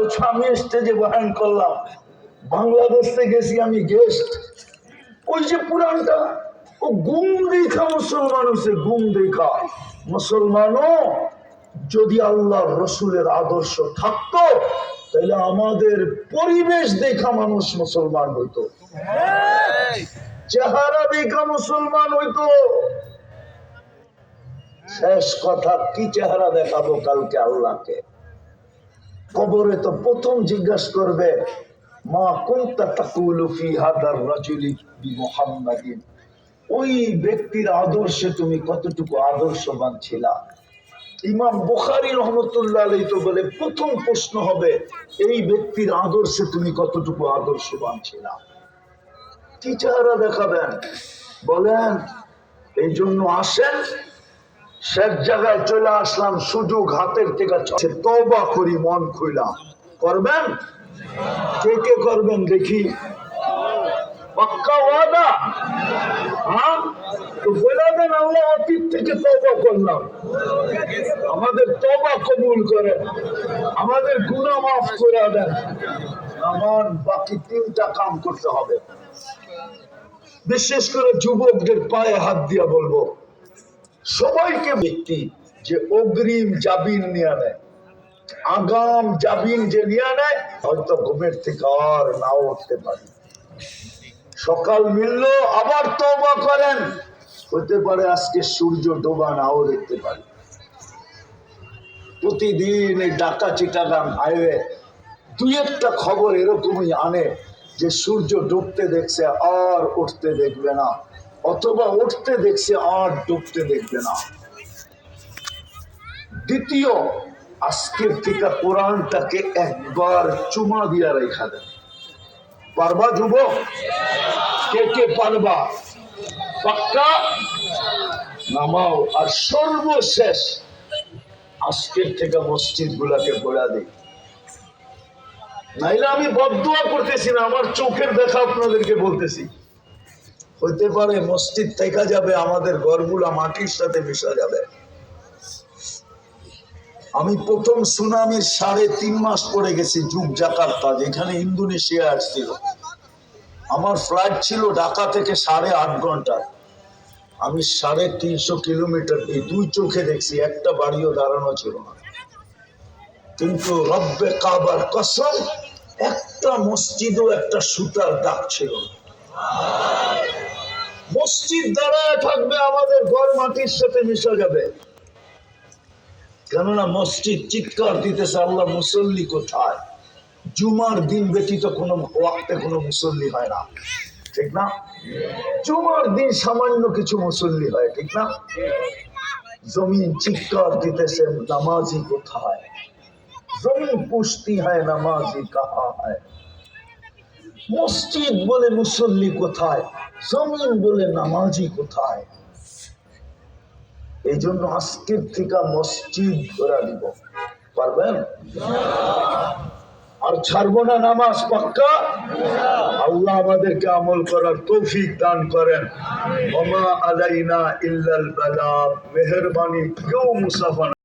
অথচ আমি স্টেজে বয়ান করলাম, বাংলাদেশ থেকে গেছি আমি গেস্ট। ওই যে পুরানটা, ও গুম দেখা মুসলমান হচ্ছে, গুম দেখা। মুসলমানও যদি আল্লাহর রসুলের আদর্শ থাকতো তাহলে আমাদের পরিবেশ দেখা মানুষ মুসলমান হইতো, চেহারা দেখা মুসলমান হইতো। শেষ কথা, কি চেহারা দেখাবো কালকে আল্লাহকে? কবরে তো প্রথম জিজ্ঞাসা করবে, মা কুনতা তাকুলু ফি হাদার রাজুলি বিমুহাম্মাদিন, ওই ব্যক্তির আদর্শে তুমি কতটুকু আদর্শবান ছিলা? ইমাম বুখারী রহমতুল্লাহ আলাইহি তো বলে, প্রথম প্রশ্ন হবে এই ব্যক্তির আদর্শে তুমি কতটুকু আদর্শবান ছিলা। কি চেহারা দেখাবেন বলেন? এই জন্য আসেন, শেষ জায়গায় চলে আসলাম, সুযোগ হাতের থেকে তওবা করি মন খুইলা। করবেন? কে কে করবেন দেখি? পাক্কা ওয়াদা? হ্যাঁ, তো বলে দেন আল্লাহ অতীত থেকে তওবা করলাম, আমাদের তওবা কবুল করেন, আমাদের গুনাহ মাফ করে দেন। আমার বাকি তিনটা কাম করতে হবে। বিশেষ করে যুবকদের পায়ে হাত দিয়া বলবো, সবাইকে ব্যক্তি যে অগ্রিম জামিন নিয়ে নেয়, আগাম জামিন যে নিয়ে নেয়, হয়তো ঘুমের থেকে আর নাও উঠতে পারে, সকাল মিলল আবার তওবা করেন, হতে পারে আজকে সূর্য ডোবা নাও দেখতে পারে। প্রতিদিন এই ঢাকা চিটাগাং হাইওয়ে দুই একটা খবর এরকমই আনে যে সূর্য ডুবতে দেখছে আর উঠতে দেখবে না, অথবা উঠতে দেখছে আর ডুবতে দেখবে না। দ্বিতীয়, আজকের থেকে কোরআনটাকে একবার চুমা দিয়া রেখা দেন। পারবা যুবক? কে কে পারবা? পাক্কা নামাও। আর সর্বশেষ, আজকের থেকে মসজিদ গুলাকে বলে দিই, নাইলে আমি বদদুয়া করতেছি না, আমার চোখের দেখা আপনাদেরকে বলতেছি। হইতে পারে মসজিদ থেকে যাবে, আমাদের ঘরগুলা মাটির সাথে মিশা যাবে। আমি প্রথম সুনামির 3.5 মাস পরে গেছি যুগ জাকার্তা, যেখানে ইন্দোনেশিয়া আসছিল। আমার ফ্লাইট ছিল ঢাকা থেকে 8.5 ঘন্টা। আমি 350 কিলোমিটার এই দুই চোখে দেখছি, একটা বাড়িও দাঁড়ানো ছিল না। কিন্তু রব্বে কাবার কসম, একটা মসজিদও একটা সুতার দাগ ছিল না। মসজিদ দাঁড়ায় থাকবে, আমাদের ঘর মাটির সাথে মিশে যাবে। কেননা মসজিদ চিৎকার দিতেছে, আল্লাহ মুসল্লি কোথায়? জুমার দিন ব্যতীত কোনো ওয়াক্তে কোনো মুসল্লি হয় না, ঠিক না? জুমার দিন সামান্য কিছু মুসল্লি হয়, ঠিক না? জমিন চিৎকার দিতেছে, নামাজি কোথায়? জমিন পুষ্টি হয়, নামাজি কাহা হয়? মসজিদ বলে মুসল্লি কোথায়, জমিন বলে নামাজি কোথায়? এই জন্য আজকের থেকে মসজিদ ঘোরা দিব। পারবেন? আর ছাড়বো না নামাজ, পাক্কা? আল্লাহ আমাদেরকে আমল করার তৌফিক দান করেন। ওমা আলাইনা ইল্লাল বালাগ। মেহেরবানি, কেউ মুসাফা